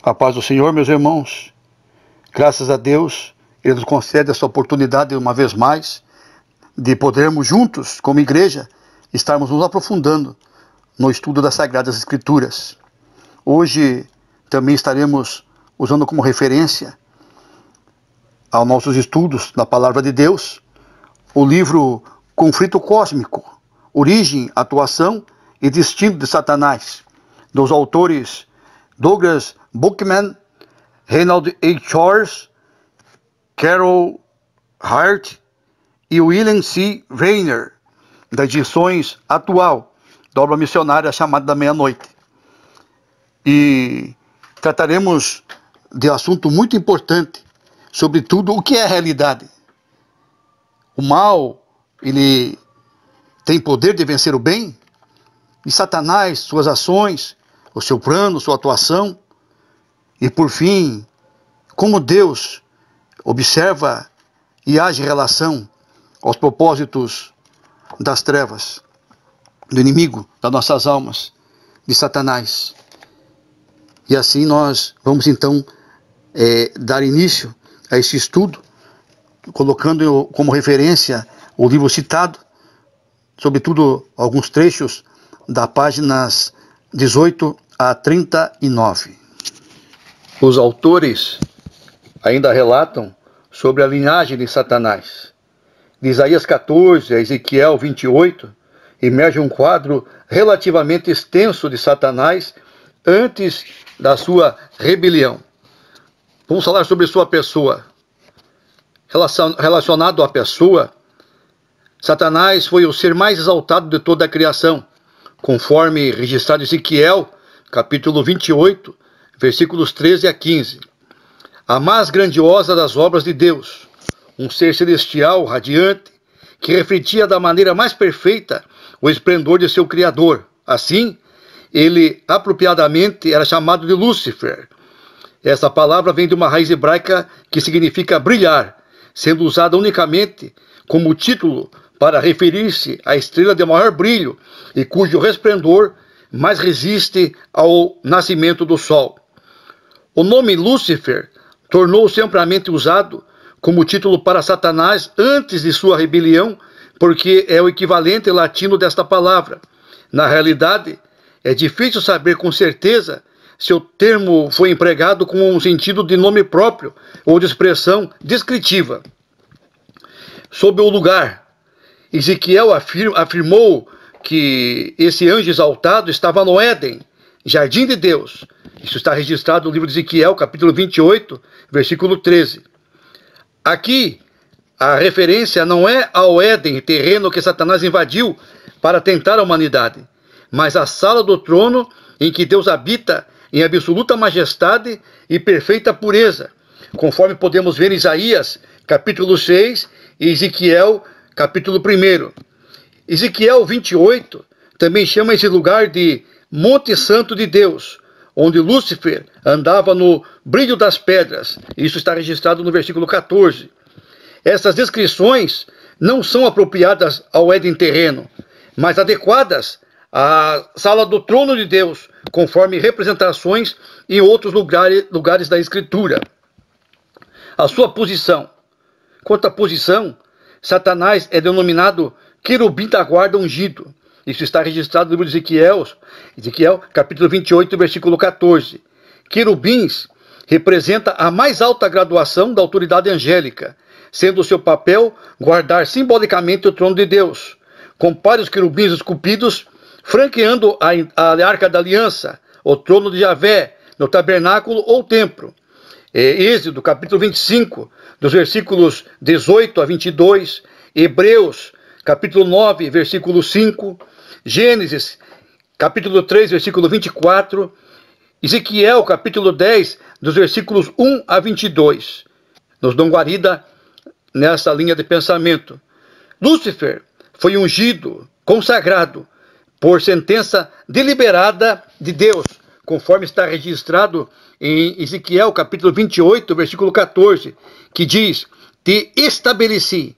A paz do Senhor, meus irmãos. Graças a Deus, Ele nos concede essa oportunidade uma vez mais de podermos juntos, como igreja, estarmos nos aprofundando no estudo das Sagradas Escrituras. Hoje também estaremos usando como referência aos nossos estudos da Palavra de Deus o livro Conflito Cósmico, Origem, Atuação e Destino de Satanás, dos autores Douglas Buckman, Reinald A. Shores, Carol Hart e William C. Weiner, das edições Atual, da obra missionária chamada da Meia-Noite. E trataremos de assunto muito importante, sobretudo o que é a realidade. O mal, ele tem poder de vencer o bem? E Satanás, suas ações, o seu plano, sua atuação? E por fim, como Deus observa e age em relação aos propósitos das trevas, do inimigo das nossas almas, de Satanás. E assim nós vamos então dar início a esse estudo, colocando como referência o livro citado, sobretudo alguns trechos das páginas 18 a 39. Os autores ainda relatam sobre a linhagem de Satanás. De Isaías 14 a Ezequiel 28, emerge um quadro relativamente extenso de Satanás antes da sua rebelião. Vamos falar sobre sua pessoa. Relacionado à pessoa, Satanás foi o ser mais exaltado de toda a criação, conforme registrado em Ezequiel, capítulo 28, versículos 13 a 15. A mais grandiosa das obras de Deus, um ser celestial, radiante, que refletia da maneira mais perfeita o esplendor de seu Criador. Assim, ele apropriadamente era chamado de Lúcifer. Essa palavra vem de uma raiz hebraica que significa brilhar, sendo usada unicamente como título para referir-se à estrela de maior brilho e cujo resplendor mais resiste ao nascimento do sol. O nome Lúcifer tornou-se amplamente usado como título para Satanás antes de sua rebelião, porque é o equivalente latino desta palavra. Na realidade, é difícil saber com certeza se o termo foi empregado com um sentido de nome próprio ou de expressão descritiva. Sob o lugar, Ezequiel afirmou que esse anjo exaltado estava no Éden, jardim de Deus. Isso está registrado no livro de Ezequiel, capítulo 28, versículo 13. Aqui, a referência não é ao Éden, terreno que Satanás invadiu para tentar a humanidade, mas à sala do trono em que Deus habita em absoluta majestade e perfeita pureza, conforme podemos ver em Isaías, capítulo 6, e Ezequiel, capítulo 1. Ezequiel 28 também chama esse lugar de Monte Santo de Deus, onde Lúcifer andava no brilho das pedras. Isso está registrado no versículo 14. Essas descrições não são apropriadas ao Éden terreno, mas adequadas à sala do trono de Deus, conforme representações em outros lugares da Escritura. A sua posição. Quanto à posição, Satanás é denominado querubim da guarda ungido. Isso está registrado no livro de Ezequiel, capítulo 28, versículo 14. Querubins representa a mais alta graduação da autoridade angélica, sendo o seu papel guardar simbolicamente o trono de Deus. Compare os querubins esculpidos, franqueando a Arca da Aliança, o trono de Javé, no tabernáculo ou templo. Êxodo, capítulo 25, dos versículos 18 a 22, Hebreus, capítulo 9, versículo 5, Gênesis, capítulo 3, versículo 24, Ezequiel, capítulo 10, dos versículos 1 a 22. Nos dão guarida nessa linha de pensamento. Lúcifer foi ungido, consagrado, por sentença deliberada de Deus, conforme está registrado em Ezequiel, capítulo 28, versículo 14, que diz: te estabeleci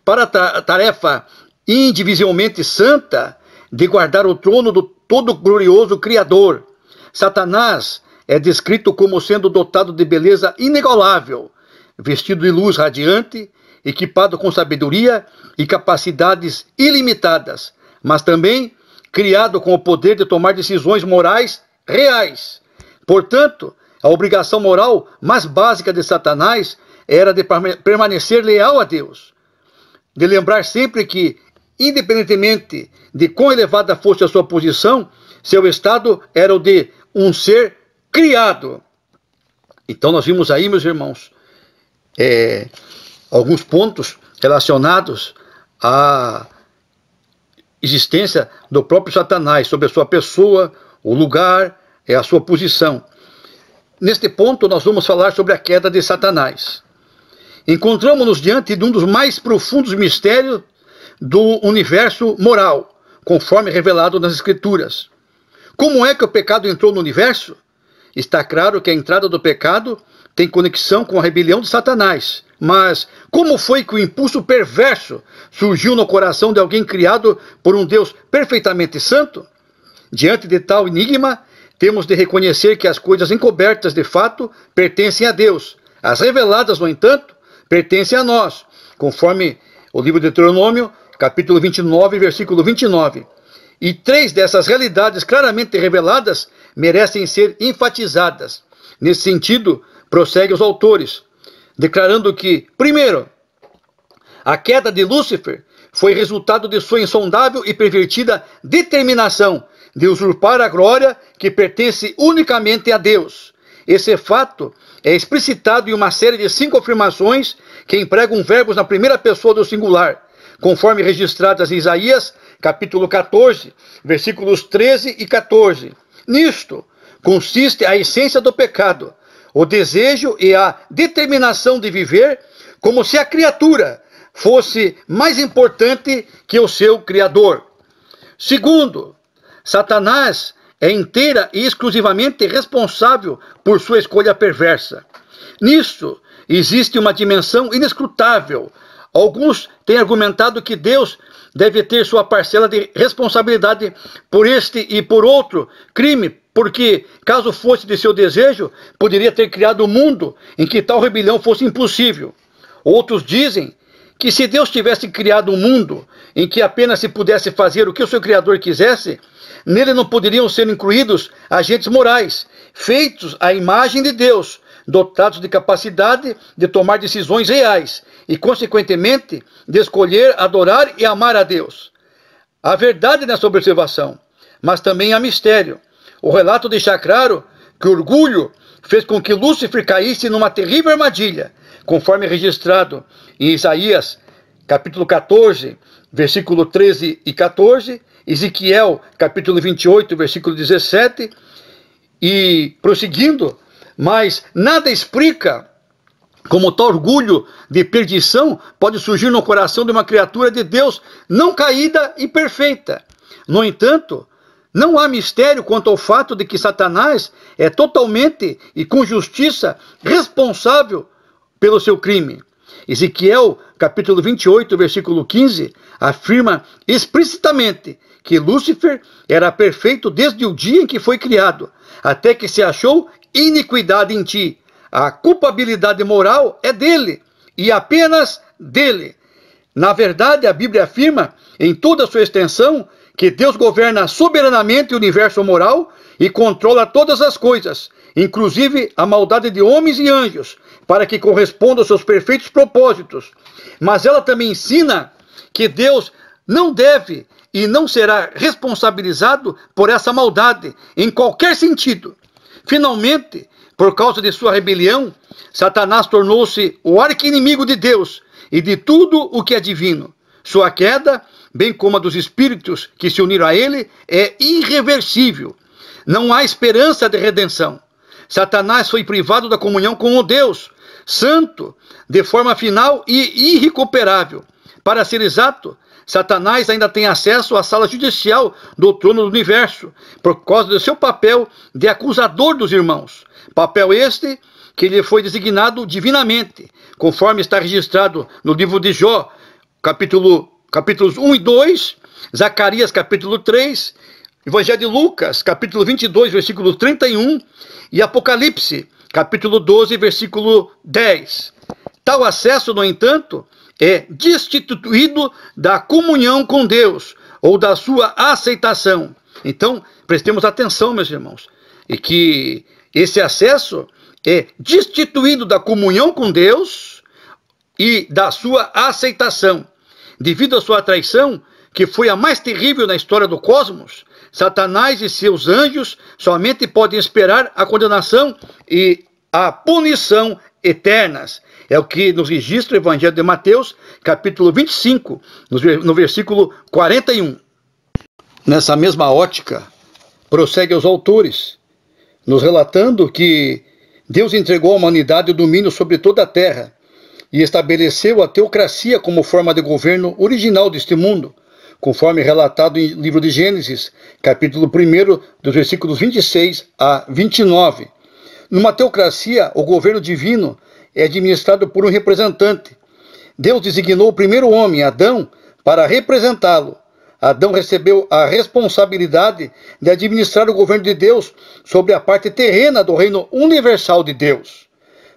para a tarefa indivisivelmente santa, de guardar o trono do todo-glorioso Criador. Satanás é descrito como sendo dotado de beleza inigualável, vestido de luz radiante, equipado com sabedoria e capacidades ilimitadas, mas também criado com o poder de tomar decisões morais reais. Portanto, a obrigação moral mais básica de Satanás era de permanecer leal a Deus, de lembrar sempre que, independentemente de quão elevada fosse a sua posição, seu estado era o de um ser criado. Então nós vimos aí, meus irmãos, alguns pontos relacionados à existência do próprio Satanás, sobre a sua pessoa, o lugar, a sua posição. Neste ponto nós vamos falar sobre a queda de Satanás. Encontramos-nos diante de um dos mais profundos mistérios do universo moral, conforme revelado nas Escrituras. Como é que o pecado entrou no universo? Está claro que a entrada do pecado tem conexão com a rebelião de Satanás. Mas como foi que o impulso perverso surgiu no coração de alguém criado por um Deus perfeitamente santo? Diante de tal enigma, temos de reconhecer que as coisas encobertas de fato pertencem a Deus. As reveladas, no entanto, pertencem a nós, conforme o livro de Deuteronômio, capítulo 29, versículo 29. E 3 dessas realidades claramente reveladas merecem ser enfatizadas. Nesse sentido, prossegue os autores, declarando que, primeiro, a queda de Lúcifer foi resultado de sua insondável e pervertida determinação de usurpar a glória que pertence unicamente a Deus. Esse fato é explicitado em uma série de 5 afirmações que empregam verbos na primeira pessoa do singular, conforme registradas em Isaías, capítulo 14, versículos 13 e 14. Nisto consiste a essência do pecado, o desejo e a determinação de viver como se a criatura fosse mais importante que o seu Criador. Segundo, Satanás é inteira e exclusivamente responsável por sua escolha perversa. Nisso existe uma dimensão inescrutável. Alguns têm argumentado que Deus deve ter sua parcela de responsabilidade por este e por outro crime, porque, caso fosse de seu desejo, poderia ter criado um mundo em que tal rebelião fosse impossível. Outros dizem que se Deus tivesse criado um mundo em que apenas se pudesse fazer o que o seu Criador quisesse, nele não poderiam ser incluídos agentes morais, feitos à imagem de Deus, dotados de capacidade de tomar decisões reais e, consequentemente, de escolher, adorar e amar a Deus. Há verdade nessa observação, mas também há mistério. O relato deixa claro que o orgulho fez com que Lúcifer caísse numa terrível armadilha, conforme registrado em Isaías, capítulo 14, versículo 13 e 14, Ezequiel, capítulo 28, versículo 17, e prosseguindo, mas nada explica como tal orgulho de perdição pode surgir no coração de uma criatura de Deus não caída e perfeita. No entanto, não há mistério quanto ao fato de que Satanás é totalmente e com justiça responsável pelo seu crime. Ezequiel, capítulo 28, versículo 15, afirma explicitamente que Lúcifer era perfeito desde o dia em que foi criado, até que se achou iniquidade em ti. A culpabilidade moral é dele, e apenas dele. Na verdade, a Bíblia afirma, em toda a sua extensão, que Deus governa soberanamente o universo moral e controla todas as coisas, inclusive a maldade de homens e anjos, para que corresponda aos seus perfeitos propósitos. Mas ela também ensina que Deus não deve e não será responsabilizado por essa maldade, em qualquer sentido. Finalmente, por causa de sua rebelião, Satanás tornou-se o arqui-inimigo de Deus e de tudo o que é divino. Sua queda, bem como a dos espíritos que se uniram a ele, é irreversível. Não há esperança de redenção. Satanás foi privado da comunhão com o Deus Santo, de forma final e irrecuperável. Para ser exato, Satanás ainda tem acesso à sala judicial do trono do universo, por causa do seu papel de acusador dos irmãos. Papel este que lhe foi designado divinamente, conforme está registrado no livro de Jó, capítulo capítulos 1 e 2, Zacarias, capítulo 3, Evangelho de Lucas, capítulo 22, versículo 31, e Apocalipse, capítulo 12, versículo 10. Tal acesso, no entanto, é destituído da comunhão com Deus, ou da sua aceitação. Então, prestemos atenção, meus irmãos, e que esse acesso é destituído da comunhão com Deus e da sua aceitação. Devido à sua traição, que foi a mais terrível na história do cosmos, Satanás e seus anjos somente podem esperar a condenação e a punição eternas. É o que nos registra o Evangelho de Mateus, capítulo 25, no versículo 41. Nessa mesma ótica, prossegue os autores, nos relatando que Deus entregou à humanidade o domínio sobre toda a terra e estabeleceu a teocracia como forma de governo original deste mundo, conforme relatado em livro de Gênesis, capítulo 1, dos versículos 26 a 29. Numa teocracia, o governo divino é administrado por um representante. Deus designou o primeiro homem, Adão, para representá-lo. Adão recebeu a responsabilidade de administrar o governo de Deus sobre a parte terrena do reino universal de Deus.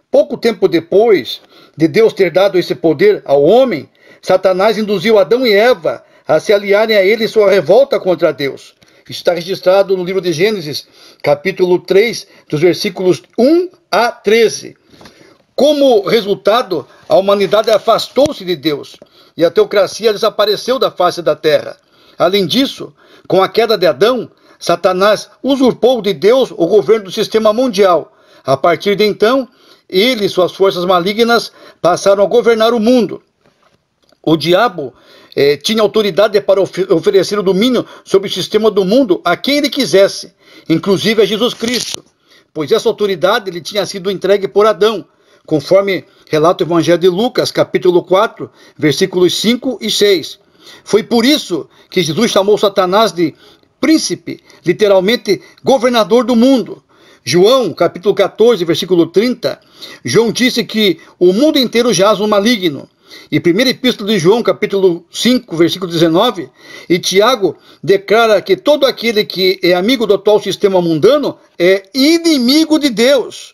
Pouco tempo depois de Deus ter dado esse poder ao homem, Satanás induziu Adão e Eva a se aliarem a ele em sua revolta contra Deus. Está registrado no livro de Gênesis, capítulo 3, dos versículos 1 a 13. Como resultado, a humanidade afastou-se de Deus e a teocracia desapareceu da face da terra. Além disso, com a queda de Adão, Satanás usurpou de Deus o governo do sistema mundial. A partir de então, ele e suas forças malignas passaram a governar o mundo. O diabo tinha autoridade para oferecer o domínio sobre o sistema do mundo a quem ele quisesse, inclusive a Jesus Cristo, pois essa autoridade lhe tinha sido entregue por Adão, conforme relata o Evangelho de Lucas, capítulo 4, versículos 5 e 6. Foi por isso que Jesus chamou Satanás de príncipe, literalmente governador do mundo. João, capítulo 14, versículo 30, João disse que o mundo inteiro jaz no maligno. E 1ª Epístola de João, capítulo 5, versículo 19, e Tiago declara que todo aquele que é amigo do atual sistema mundano é inimigo de Deus.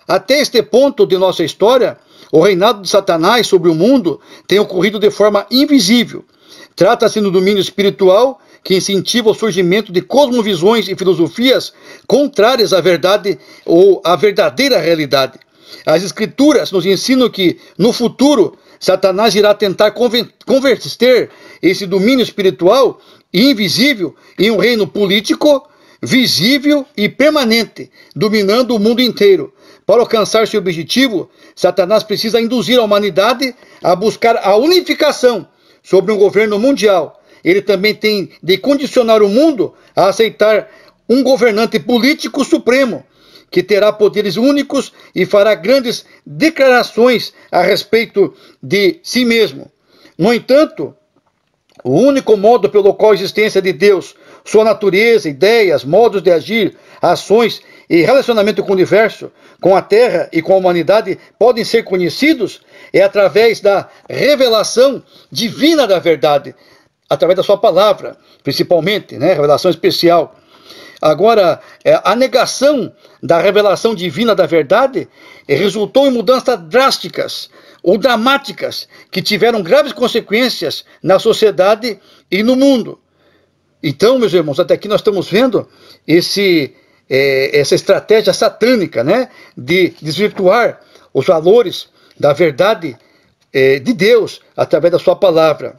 Até este ponto de nossa história, o reinado de Satanás sobre o mundo tem ocorrido de forma invisível. Trata-se do domínio espiritual que incentiva o surgimento de cosmovisões e filosofias contrárias à verdade ou à verdadeira realidade. As Escrituras nos ensinam que, no futuro, Satanás irá tentar converter esse domínio espiritual e invisível em um reino político, visível e permanente, dominando o mundo inteiro. Para alcançar seu objetivo, Satanás precisa induzir a humanidade a buscar a unificação sobre um governo mundial. Ele também tem de condicionar o mundo a aceitar um governante político supremo, que terá poderes únicos e fará grandes declarações a respeito de si mesmo. No entanto, o único modo pelo qual a existência de Deus, sua natureza, ideias, modos de agir, ações e relacionamento com o universo, com a Terra e com a humanidade podem ser conhecidos é através da revelação divina da verdade, através da sua palavra, principalmente, revelação especial. Agora, a negação da revelação divina da verdade resultou em mudanças drásticas ou dramáticas que tiveram graves consequências na sociedade e no mundo. Então, meus irmãos, até aqui nós estamos vendo essa estratégia satânica, de desvirtuar os valores da verdade de Deus através da sua palavra.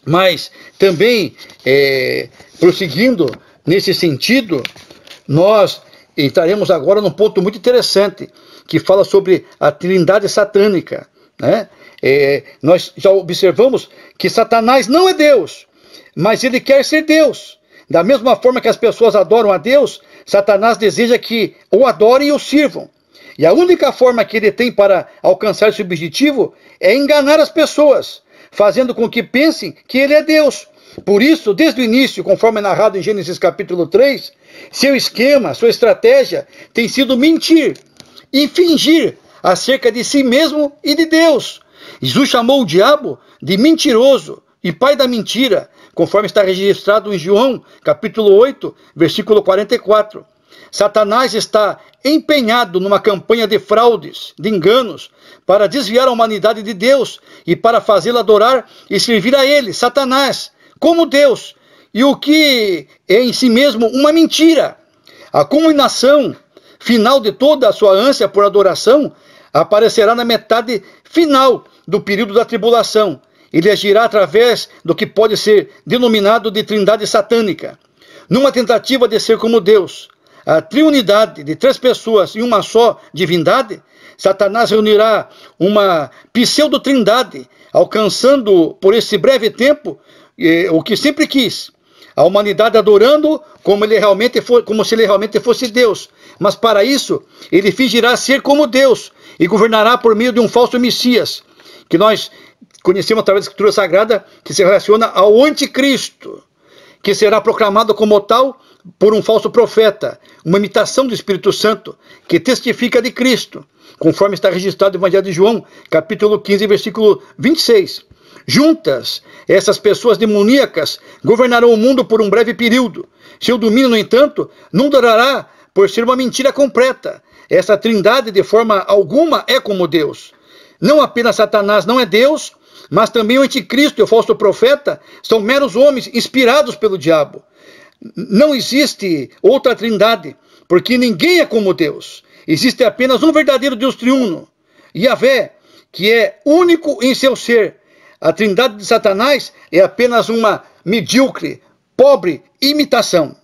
Mas também, prosseguindo nesse sentido, nós entraremos agora num ponto muito interessante, que fala sobre a trindade satânica. Nós já observamos que Satanás não é Deus, mas ele quer ser Deus. Da mesma forma que as pessoas adoram a Deus, Satanás deseja que o adorem e o sirvam. E a única forma que ele tem para alcançar esse objetivo é enganar as pessoas, fazendo com que pensem que ele é Deus. Por isso, desde o início, conforme narrado em Gênesis capítulo 3, seu esquema, sua estratégia tem sido mentir e fingir acerca de si mesmo e de Deus. Jesus chamou o diabo de mentiroso, e pai da mentira, conforme está registrado em João, capítulo 8, versículo 44. Satanás está empenhado numa campanha de fraudes, de enganos, para desviar a humanidade de Deus e para fazê-la adorar e servir a ele, Satanás, como Deus, e o que é em si mesmo uma mentira. A culminação final de toda a sua ânsia por adoração aparecerá na metade final do período da tribulação. Ele agirá através do que pode ser denominado de trindade satânica, numa tentativa de ser como Deus. A triunidade de 3 pessoas e uma só divindade, Satanás reunirá uma pseudo-trindade, alcançando por esse breve tempo o que sempre quis. A humanidade adorando como se ele realmente fosse Deus. Mas para isso, ele fingirá ser como Deus e governará por meio de um falso Messias, que nós conhecemos através da Escritura Sagrada, que se relaciona ao anticristo, que será proclamado como tal por um falso profeta, uma imitação do Espírito Santo, que testifica de Cristo, conforme está registrado no Evangelho de João, capítulo 15, versículo 26. Juntas, essas pessoas demoníacas governarão o mundo por um breve período. Seu domínio, no entanto, não durará por ser uma mentira completa. Essa trindade, de forma alguma, é como Deus. Não apenas Satanás não é Deus, mas também o anticristo e o falso profeta são meros homens inspirados pelo diabo. Não existe outra trindade, porque ninguém é como Deus. Existe apenas um verdadeiro Deus triuno, Yahvé, que é único em seu ser. A trindade de Satanás é apenas uma medíocre, pobre imitação.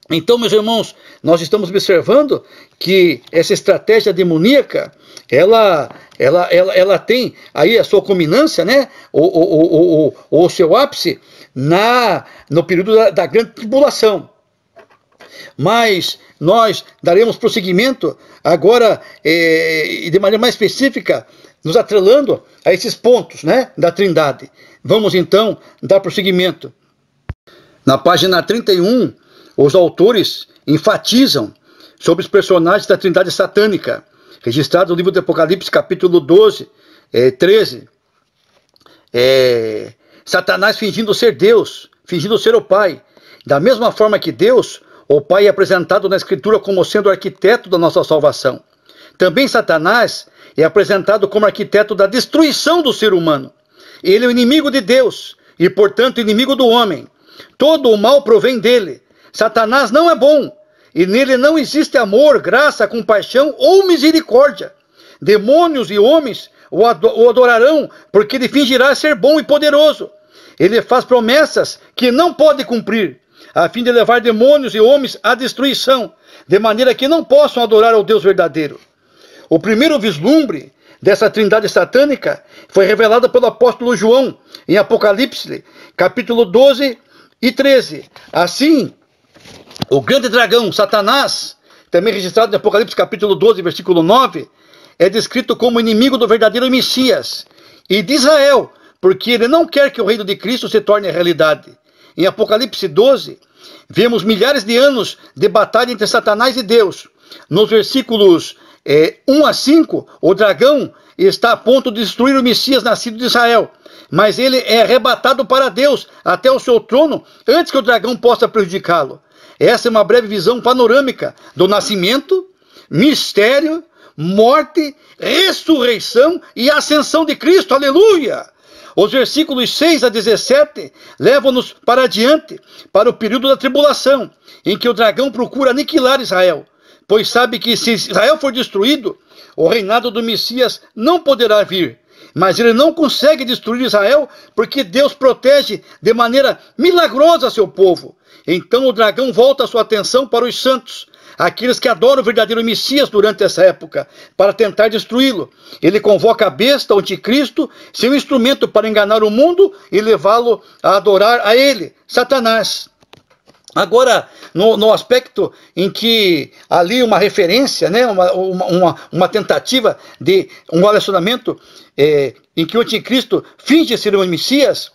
Então, meus irmãos, nós estamos observando que essa estratégia demoníaca, ela tem aí a sua culminância, né? O seu ápice no período da grande tribulação. Mas nós daremos prosseguimento agora, de maneira mais específica, nos atrelando a esses pontos, né, da trindade. Vamos então dar prosseguimento. Na página 31, os autores enfatizam sobre os personagens da trindade satânica, registrados no livro do Apocalipse, capítulo 12, 13. Satanás fingindo ser Deus, fingindo ser o Pai. Da mesma forma que Deus, o Pai é apresentado na Escritura como sendo o arquiteto da nossa salvação. Também Satanás é apresentado como arquiteto da destruição do ser humano. Ele é o inimigo de Deus e, portanto, inimigo do homem. Todo o mal provém dele. Satanás não é bom, e nele não existe amor, graça, compaixão ou misericórdia. Demônios e homens o adorarão, porque ele fingirá ser bom e poderoso. Ele faz promessas que não pode cumprir, a fim de levar demônios e homens à destruição, de maneira que não possam adorar ao Deus verdadeiro. O primeiro vislumbre dessa trindade satânica foi revelado pelo apóstolo João, em Apocalipse, capítulo 12 e 13. Assim, o grande dragão, Satanás, também registrado em Apocalipse capítulo 12, versículo 9, é descrito como inimigo do verdadeiro Messias e de Israel, porque ele não quer que o reino de Cristo se torne realidade. Em Apocalipse 12, vemos milhares de anos de batalha entre Satanás e Deus. Nos versículos 1 a 5, o dragão está a ponto de destruir o Messias nascido de Israel, mas ele é arrebatado para Deus até o seu trono antes que o dragão possa prejudicá-lo. Essa é uma breve visão panorâmica do nascimento, mistério, morte, ressurreição e ascensão de Cristo. Aleluia! Os versículos 6 a 17 levam-nos para adiante, para o período da tribulação, em que o dragão procura aniquilar Israel, pois sabe que se Israel for destruído, o reinado do Messias não poderá vir. Mas ele não consegue destruir Israel, porque Deus protege de maneira milagrosa seu povo. Então o dragão volta a sua atenção para os santos, aqueles que adoram o verdadeiro Messias durante essa época, para tentar destruí-lo. Ele convoca a besta, o anticristo, seu instrumento para enganar o mundo e levá-lo a adorar a ele, Satanás. Agora, no aspecto em que ali uma referência, né, uma tentativa de um relacionamento em que o anticristo finge ser o Messias,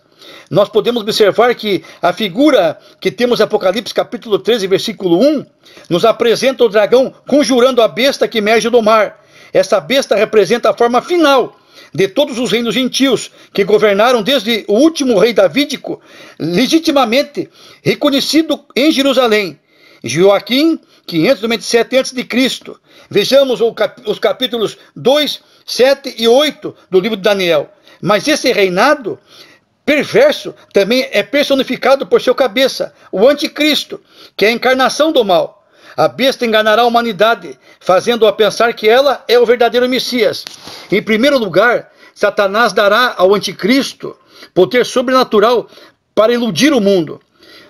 nós podemos observar que a figura que temos em Apocalipse capítulo 13, versículo 1, nos apresenta o dragão conjurando a besta que emerge do mar. Essa besta representa a forma final de todos os reinos gentios que governaram desde o último rei davídico, legitimamente reconhecido em Jerusalém. Joaquim, 597 a.C. Vejamos os capítulos 2, 7 e 8 do livro de Daniel. Mas esse reinado perverso também é personificado por seu cabeça, o anticristo, que é a encarnação do mal. A besta enganará a humanidade, fazendo-a pensar que ela é o verdadeiro Messias. Em primeiro lugar, Satanás dará ao anticristo poder sobrenatural para iludir o mundo,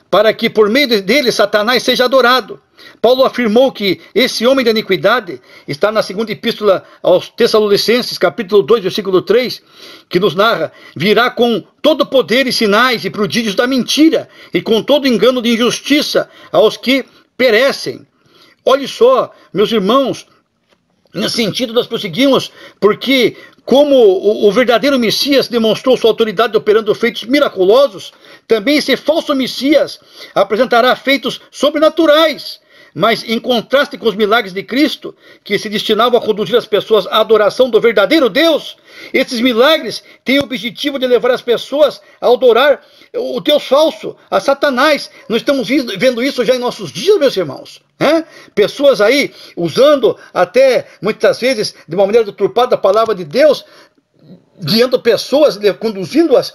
para que por meio dele Satanás seja adorado. Paulo afirmou que esse homem da iniquidade, está na segunda epístola aos Tessalonicenses, capítulo 2, versículo 3, que nos narra, virá com todo poder e sinais e prodígios da mentira, e com todo engano de injustiça aos que perecem. Olhe só, meus irmãos, nesse sentido nós prosseguimos, porque como o verdadeiro Messias demonstrou sua autoridade operando feitos miraculosos, também esse falso Messias apresentará feitos sobrenaturais. Mas em contraste com os milagres de Cristo, que se destinavam a conduzir as pessoas à adoração do verdadeiro Deus, esses milagres têm o objetivo de levar as pessoas a adorar o Deus falso, a Satanás. Nós estamos vendo isso já em nossos dias, meus irmãos. Pessoas aí usando até muitas vezes de uma maneira deturpada a palavra de Deus, guiando pessoas, conduzindo-as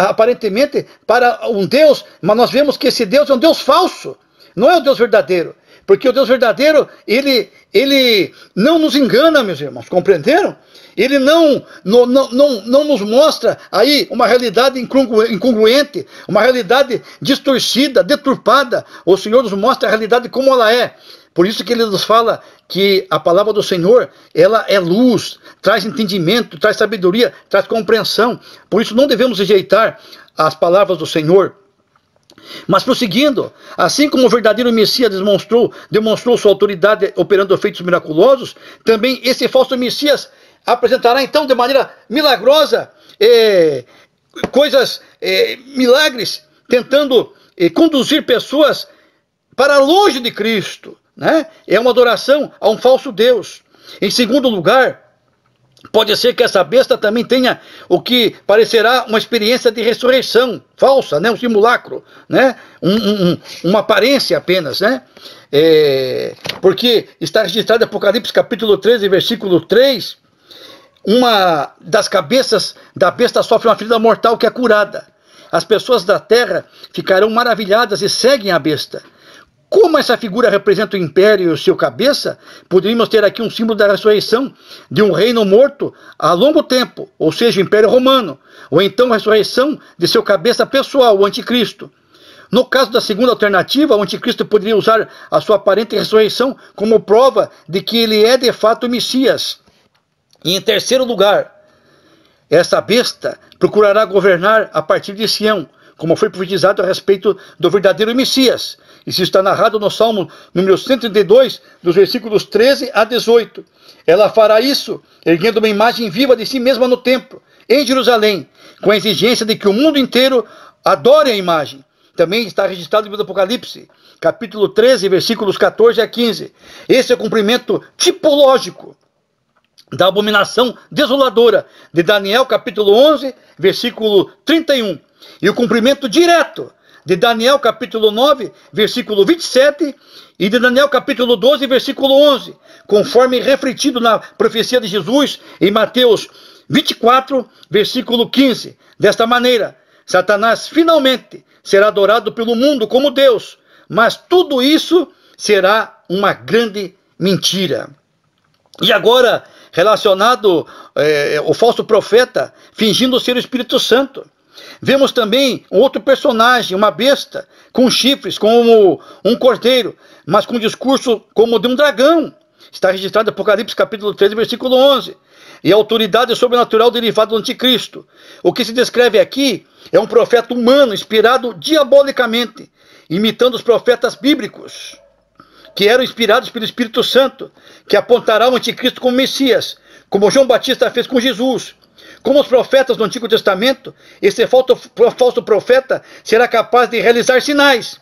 aparentemente para um Deus, mas nós vemos que esse Deus é um Deus falso, não é o Deus verdadeiro. Porque o Deus verdadeiro, ele não nos engana, meus irmãos, compreenderam? Ele não nos mostra aí uma realidade incongruente, uma realidade distorcida, deturpada. O Senhor nos mostra a realidade como ela é. Por isso que ele nos fala que a palavra do Senhor, ela é luz, traz entendimento, traz sabedoria, traz compreensão. Por isso não devemos rejeitar as palavras do Senhor. Mas prosseguindo, assim como o verdadeiro Messias demonstrou sua autoridade operando feitos miraculosos, também esse falso Messias apresentará então de maneira milagrosa milagres, tentando conduzir pessoas para longe de Cristo, né? É uma adoração a um falso Deus. Em segundo lugar, pode ser que essa besta também tenha o que parecerá uma experiência de ressurreição falsa, né? Um simulacro, né? Uma aparência apenas, né? Porque está registrado em Apocalipse capítulo 13, versículo 3, uma das cabeças da besta sofre uma ferida mortal que é curada. As pessoas da terra ficarão maravilhadas e seguem a besta. Como essa figura representa o império e o seu cabeça, poderíamos ter aqui um símbolo da ressurreição de um reino morto há longo tempo, ou seja, o Império Romano, ou então a ressurreição de seu cabeça pessoal, o Anticristo. No caso da segunda alternativa, o Anticristo poderia usar a sua aparente ressurreição como prova de que ele é de fato o Messias. E em terceiro lugar, essa besta procurará governar a partir de Sião, como foi profetizado a respeito do verdadeiro Messias. Isso está narrado no Salmo número 132, dos versículos 13 a 18. Ela fará isso, erguendo uma imagem viva de si mesma no templo, em Jerusalém, com a exigência de que o mundo inteiro adore a imagem. Também está registrado no livro do Apocalipse, capítulo 13, versículos 14 a 15. Esse é o cumprimento tipológico da abominação desoladora de Daniel, capítulo 11, versículo 31. E o cumprimento direto de Daniel capítulo 9, versículo 27, e de Daniel capítulo 12, versículo 11, conforme refletido na profecia de Jesus em Mateus 24, versículo 15. Desta maneira, Satanás finalmente será adorado pelo mundo como Deus, mas tudo isso será uma grande mentira. E agora, relacionado o falso profeta fingindo ser o Espírito Santo. Vemos também um outro personagem, uma besta, com chifres como um cordeiro, mas com discurso como de um dragão. Está registrado em Apocalipse capítulo 13, versículo 11. E a autoridade sobrenatural derivada do anticristo. O que se descreve aqui é um profeta humano inspirado diabolicamente, imitando os profetas bíblicos, que eram inspirados pelo Espírito Santo, que apontará o anticristo como Messias, como João Batista fez com Jesus. Como os profetas do Antigo Testamento, esse falso profeta será capaz de realizar sinais,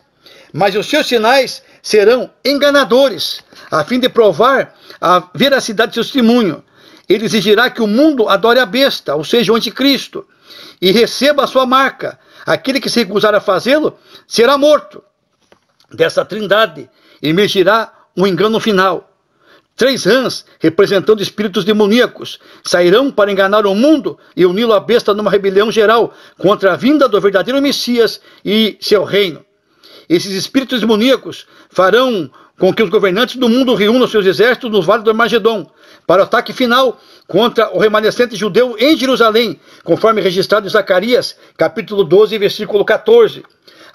mas os seus sinais serão enganadores, a fim de provar a veracidade do seu testemunho. ele exigirá que o mundo adore a besta, ou seja, o anticristo, e receba a sua marca. Aquele que se recusar a fazê-lo será morto. Dessa trindade emergirá um engano final. 3 rãs, representando espíritos demoníacos, sairão para enganar o mundo e uni-lo à besta numa rebelião geral contra a vinda do verdadeiro Messias e seu reino. Esses espíritos demoníacos farão com que os governantes do mundo reúnam seus exércitos no Vale do Armagedon para o ataque final contra o remanescente judeu em Jerusalém, conforme registrado em Zacarias, capítulo 12, versículo 14,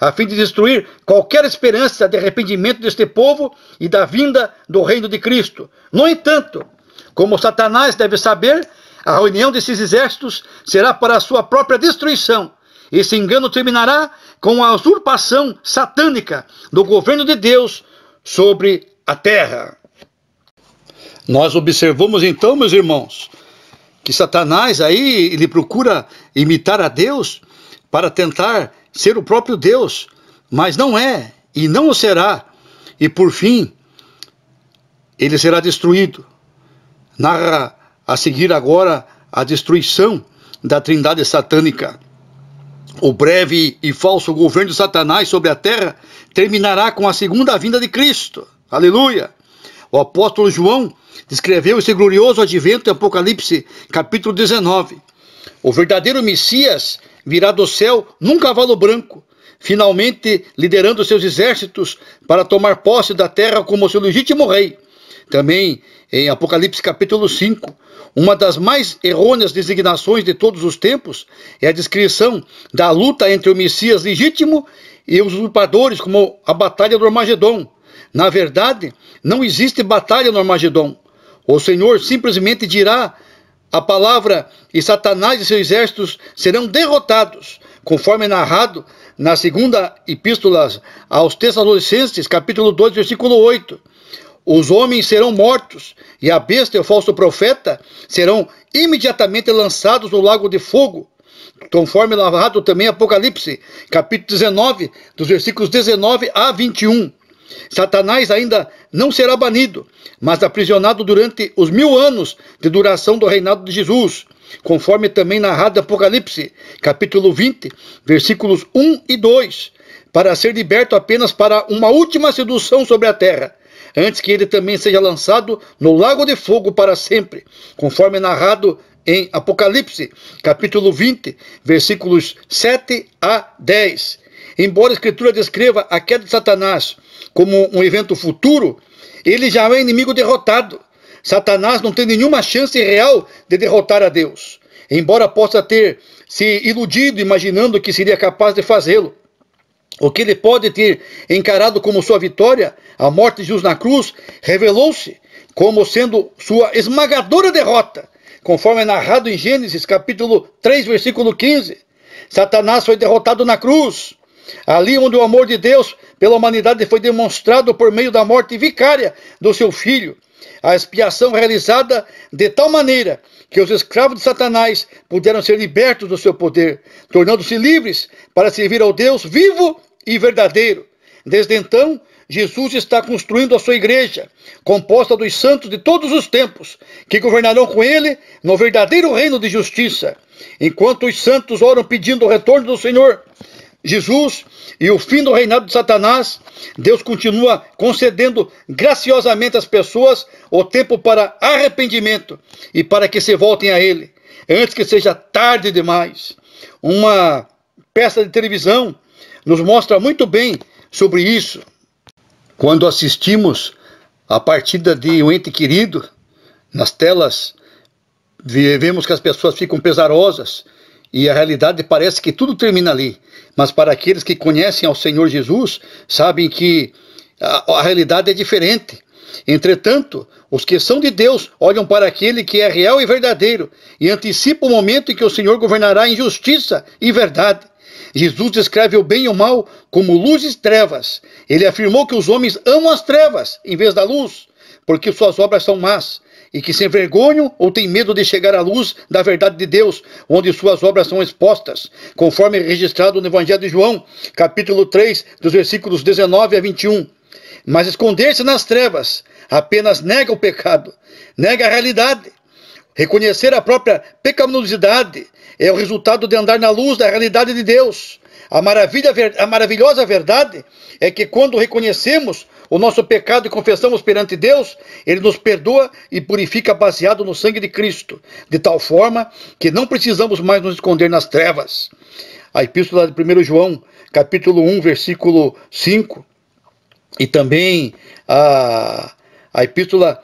a fim de destruir qualquer esperança de arrependimento deste povo e da vinda do reino de Cristo. No entanto, como Satanás deve saber, a reunião desses exércitos será para a sua própria destruição. Esse engano terminará com a usurpação satânica do governo de Deus sobre a terra. Nós observamos então, meus irmãos, que Satanás aí, ele procura imitar a Deus para tentar ser o próprio Deus, mas não é, e não o será, e por fim, ele será destruído. Narra a seguir agora a destruição da trindade satânica. O breve e falso governo de Satanás sobre a terra terminará com a segunda vinda de Cristo. Aleluia! O apóstolo João descreveu esse glorioso advento em Apocalipse, capítulo 19. O verdadeiro Messias virá do céu num cavalo branco, finalmente liderando seus exércitos para tomar posse da terra como seu legítimo rei. Também em Apocalipse capítulo 5, uma das mais errôneas designações de todos os tempos é a descrição da luta entre o Messias legítimo e os usurpadores, como a batalha do Armagedon. Na verdade, não existe batalha no Armagedon. O Senhor simplesmente dirá a palavra e Satanás e seus exércitos serão derrotados, conforme narrado na segunda epístola aos Tessalonicenses, capítulo 2, versículo 8. Os homens serão mortos, e a besta e o falso profeta serão imediatamente lançados no lago de fogo, conforme narrado também em Apocalipse, capítulo 19, dos versículos 19 a 21. Satanás ainda não será banido, mas aprisionado durante os 1000 anos de duração do reinado de Jesus, conforme também narrado em Apocalipse, capítulo 20, versículos 1 e 2, para ser liberto apenas para uma última sedução sobre a terra, antes que ele também seja lançado no lago de fogo para sempre, conforme narrado em Apocalipse, capítulo 20, versículos 7 a 10. Embora a Escritura descreva a queda de Satanás como um evento futuro, ele já é inimigo derrotado. Satanás não tem nenhuma chance real de derrotar a Deus, embora possa ter se iludido imaginando que seria capaz de fazê-lo. O que ele pode ter encarado como sua vitória, a morte de Jesus na cruz, revelou-se como sendo sua esmagadora derrota, conforme é narrado em Gênesis capítulo 3, versículo 15. Satanás foi derrotado na cruz, ali onde o amor de Deus pela humanidade foi demonstrado por meio da morte vicária do seu filho. A expiação realizada de tal maneira que os escravos de Satanás puderam ser libertos do seu poder, tornando-se livres para servir ao Deus vivo e verdadeiro. Desde então, Jesus está construindo a sua igreja, composta dos santos de todos os tempos, que governarão com ele no verdadeiro reino de justiça. Enquanto os santos oram pedindo o retorno do Senhor Jesus e o fim do reinado de Satanás, Deus continua concedendo graciosamente às pessoas o tempo para arrependimento e para que se voltem a Ele, antes que seja tarde demais. Uma peça de televisão nos mostra muito bem sobre isso. Quando assistimos a partida de um ente querido, nas telas vemos que as pessoas ficam pesarosas, e a realidade parece que tudo termina ali. Mas para aqueles que conhecem ao Senhor Jesus, sabem que a realidade é diferente. Entretanto, os que são de Deus olham para aquele que é real e verdadeiro e antecipam o momento em que o Senhor governará em justiça e verdade. Jesus descreve o bem e o mal como luz e trevas. Ele afirmou que os homens amam as trevas em vez da luz, porque suas obras são más, e que se envergonham ou têm medo de chegar à luz da verdade de Deus, onde suas obras são expostas, conforme registrado no Evangelho de João, capítulo 3, dos versículos 19 a 21. Mas esconder-se nas trevas apenas nega o pecado, nega a realidade. Reconhecer a própria pecaminosidade é o resultado de andar na luz da realidade de Deus. A maravilhosa verdade é que quando reconhecemos o nosso pecado e confessamos perante Deus, Ele nos perdoa e purifica baseado no sangue de Cristo, de tal forma que não precisamos mais nos esconder nas trevas. A epístola de 1 João, capítulo 1, versículo 5, e também a epístola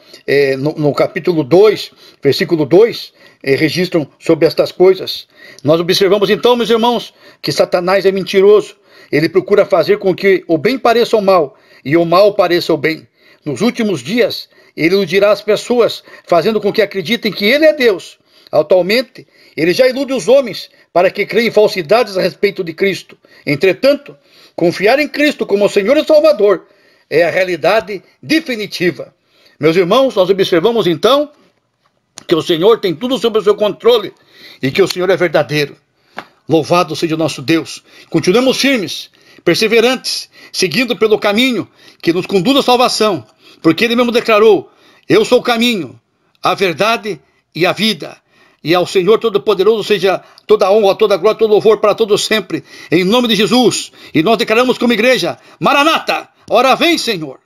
no capítulo 2, versículo 2, registram sobre estas coisas. Nós observamos então, meus irmãos, que Satanás é mentiroso. Ele procura fazer com que o bem pareça o mal e o mal pareça o bem. Nos últimos dias, ele iludirá as pessoas, fazendo com que acreditem que ele é Deus. Atualmente, ele já ilude os homens para que creem falsidades a respeito de Cristo. Entretanto, confiar em Cristo como Senhor e Salvador é a realidade definitiva. Meus irmãos, nós observamos então que o Senhor tem tudo sob o seu controle e que o Senhor é verdadeiro. Louvado seja o nosso Deus. Continuemos firmes, perseverantes, seguindo pelo caminho que nos conduz à salvação, porque Ele mesmo declarou: eu sou o caminho, a verdade e a vida. E ao Senhor Todo-Poderoso seja toda a honra, toda a glória, todo o louvor para todos sempre, em nome de Jesus. E nós declaramos como igreja: Maranata, ora vem, Senhor.